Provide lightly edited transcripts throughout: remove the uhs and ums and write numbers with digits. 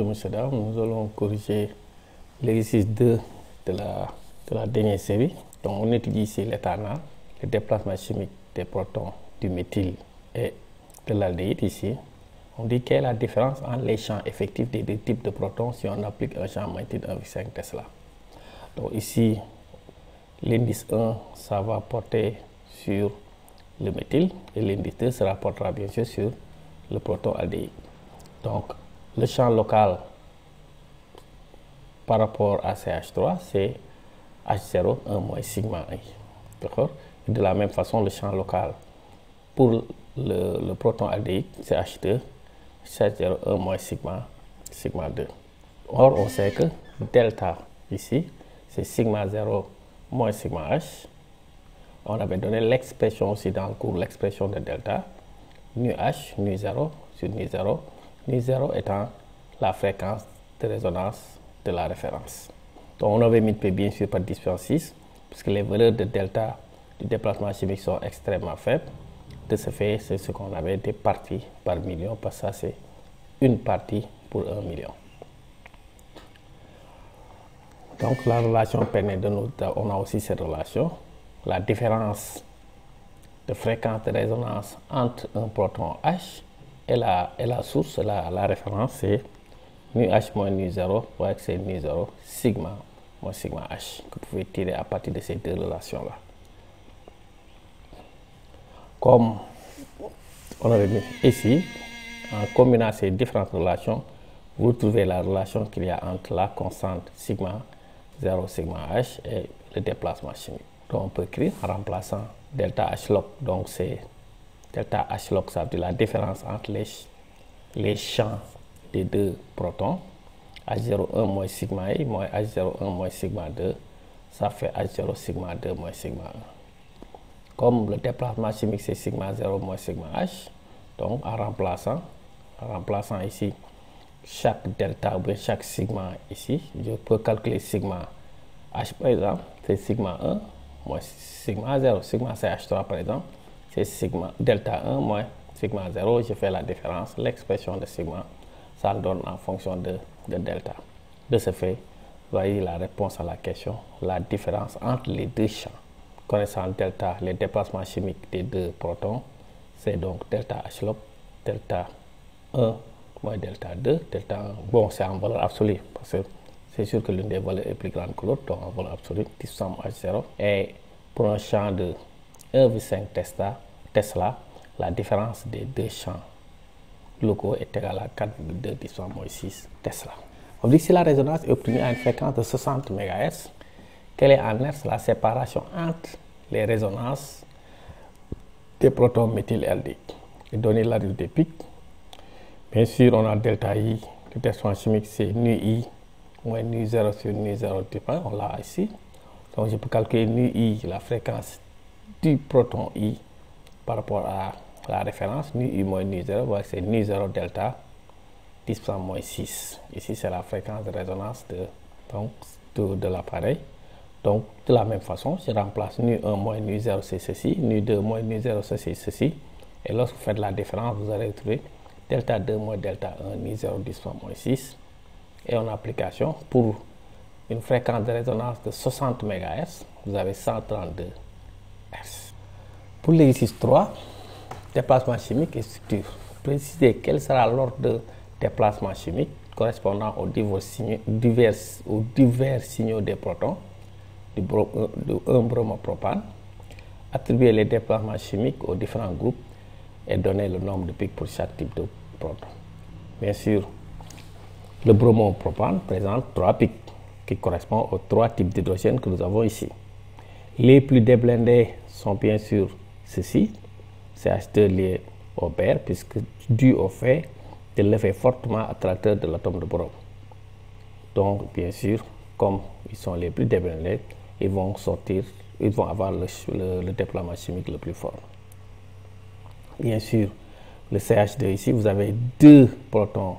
Monsieur Dam, nous allons corriger l'exercice 2 de la dernière série. Donc, on étudie ici l'éthanol, le déplacement chimique des protons du méthyle et de l'aldéhyde ici. On dit quelle est la différence entre les champs effectifs des deux types de protons si on applique un champ magnétique 1,5 Tesla. Donc ici, l'indice 1, ça va porter sur le méthyle et l'indice 2 se rapportera bien sûr sur le proton aldéhyde. Donc, le champ local par rapport à CH3, c'est H0, 1 moins sigma I. D'accord? De la même façon, le champ local pour le proton aldéhyde, c'est H2, H0, 1 moins sigma 2. Or, on sait que delta ici, c'est sigma 0 moins sigma H. On avait donné l'expression aussi dans le cours, l'expression de delta, nu H, nu 0 sur nu 0. Nu 0 étant la fréquence de résonance de la référence. Donc on avait multiplié bien sûr par 10 puissance 6, puisque les valeurs de delta du déplacement chimique sont extrêmement faibles. De ce fait, c'est ce qu'on avait des parties par million, parce que ça c'est une partie pour 1 million. Donc la relation permet de nous, on a aussi cette relation, la différence de fréquence de résonance entre un proton H et la source, la référence, c'est nu H moins nu 0, c'est nu 0, sigma moins sigma H, que vous pouvez tirer à partir de ces deux relations-là. Comme on avait mis ici, en combinant ces différentes relations, vous trouvez la relation qu'il y a entre la constante sigma 0 sigma H et le déplacement chimique. Donc on peut écrire en remplaçant delta H log, donc c'est delta H log, ça veut dire la différence entre les champs des deux protons, H01 moins sigma I moins H01 moins sigma 2, ça fait H0 sigma 2 moins sigma 1. Comme le déplacement chimique c'est sigma 0 moins sigma H, donc en remplaçant ici chaque delta ou bien chaque sigma ici, je peux calculer sigma H par exemple, c'est sigma 1 moins sigma 0, sigma c'est H3 par exemple, c'est sigma delta 1 moins sigma 0, je fais la différence, l'expression de sigma, ça donne en fonction de delta. De ce fait, voyez la réponse à la question, la différence entre les deux champs. Connaissant delta, les déplacements chimiques des deux protons, c'est donc delta H log, delta 1 moins delta 2, delta 1, bon c'est en valeur absolue, parce que c'est sûr que l'une des valeurs est plus grande que l'autre, donc en valeur absolue, 10 H0. Et pour un champ de 1,5 Tesla, la différence des deux champs locaux est égale à 4,2 10 moins 6 Tesla. On dit que si la résonance est obtenue à une fréquence de 60 MHz, quelle est en hertz la séparation entre les résonances des protons méthylaldéhyde et donner la durée des pics. Bien sûr, on a delta I, le déplacement chimique c'est nu I moins nu 0 sur nu 0 dépend, on l'a ici. Donc je peux calculer nu I, la fréquence du proton I par rapport à la référence, nu I moins nu 0, c'est nu 0 delta 10 moins 6. Ici c'est la fréquence de résonance de l'appareil. Donc de la même façon, je remplace nu 1 moins nu 0 c'est ceci, nu 2 moins nu 0 c'est ceci. Et lorsque vous faites la différence, vous allez trouver delta 2 moins delta 1, nu 0 10 moins 6. Et en application, pour une fréquence de résonance de 60 MHz, vous avez 132 Hz. Pour l'exercice 3, déplacement chimique et structure. Précisez quel sera l'ordre de déplacement chimique correspondant aux divers signaux des protons du 1 bromopropane. Attribuer les déplacements chimiques aux différents groupes et donner le nombre de pics pour chaque type de proton. Bien sûr, le bromopropane présente 3 pics qui correspondent aux 3 types d'hydrogène que nous avons ici. Les plus déblindés sont bien sûr ceux-ci, CH2 lié au pair, puisque dû au fait de l'effet fortement attracteur de l'atome de brome. Donc, bien sûr, comme ils sont les plus déblindés, ils vont avoir le déplacement chimique le plus fort. Bien sûr, le CH2 ici, vous avez 2 protons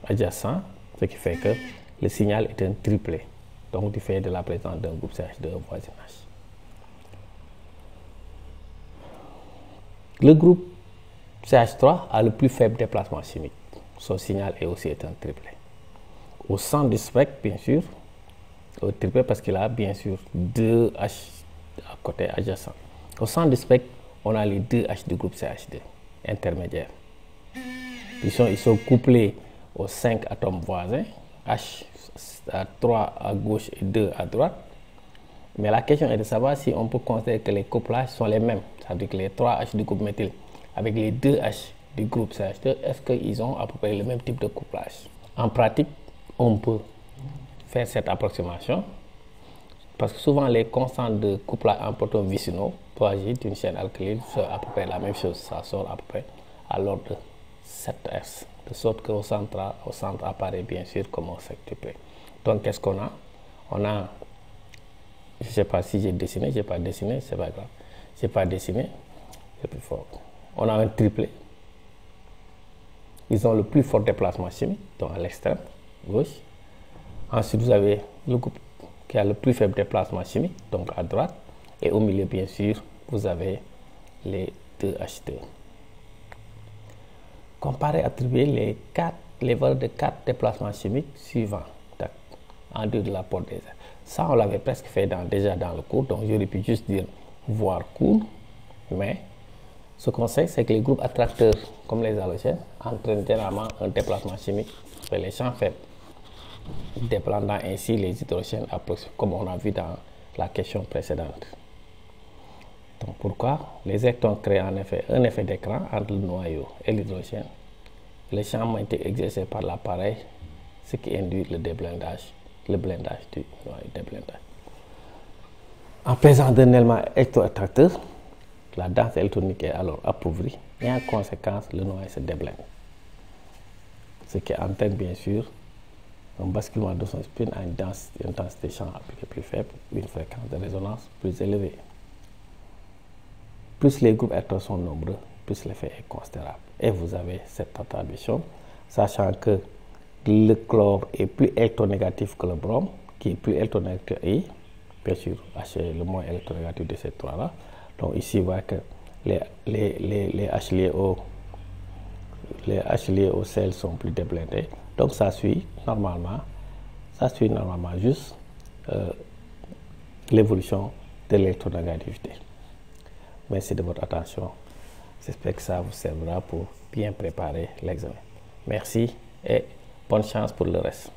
adjacents, ce qui fait que le signal est un triplet, donc du fait de la présence d'un groupe CH2 au voisinage. Le groupe CH3 a le plus faible déplacement chimique. Son signal est aussi un triplet. au centre du spectre, bien sûr, au triplet parce qu'il a bien sûr 2 H à côté adjacent. Au centre du spectre, on a les 2 H du groupe CH2 intermédiaires. Ils sont couplés aux 5 atomes voisins, H à 3 à gauche et 2 à droite. Mais la question est de savoir si on peut considérer que les couplages sont les mêmes, c'est-à-dire que les 3 H du groupe méthyle avec les 2 H du groupe CH2, est-ce qu'ils ont à peu près le même type de couplage? En pratique, on peut faire cette approximation parce que souvent les constantes de couplage en protons vicinaux projet d'une chaîne alcaline, c'est à peu près la même chose, ça sort à peu près à l'ordre de 7S, de sorte qu'au centre apparaît bien sûr comme un septuplé. Donc qu'est-ce qu'on a? On a, je ne sais pas si j'ai dessiné, j'ai pas dessiné, c'est pas grave, j'ai pas dessiné, c'est plus fort. On a un triplet, ils ont le plus fort déplacement chimique, donc à l'extrême gauche. Ensuite vous avez le groupe qui a le plus faible déplacement chimique, donc à droite, et au milieu bien sûr vous avez les 2H2. Comparez, attribuer les valeurs de 4 déplacements chimiques suivants en dehors de l'apport des airs. Ça, on l'avait presque fait déjà dans le cours, donc j'aurais pu juste dire voir cours, mais ce qu'on sait, c'est que les groupes attracteurs, comme les halogènes, entraînent généralement un déplacement chimique vers les champs faibles, dépendant ainsi les hydrogènes approximatifs, comme on a vu dans la question précédente. Donc pourquoi? Les électrons créent en effet un effet d'écran entre le noyau et l'hydrogène. Le champ magnétique exercé par l'appareil, ce qui induit le blindage du noyau, déblindage. En présence d'un élément électroattracteur, la densité électronique est alors appauvrie et en conséquence, le noyau se déblinde. Ce qui entraîne bien sûr un basculement de son spin à une densité de champ appliquée plus faible, une fréquence de résonance plus élevée. Plus les groupes électrons sont nombreux, plus l'effet est considérable. Et vous avez cette attribution, sachant que le chlore est plus électronégatif que le brome, qui est plus électronégatif et bien sûr H est le moins électronégatif de ces trois-là. Donc ici, vous voyez que les H liés au sel sont plus déblindés. Donc ça suit normalement juste l'évolution de l'électronégativité. Merci de votre attention. J'espère que ça vous servira pour bien préparer l'examen. Merci et bonne chance pour le reste.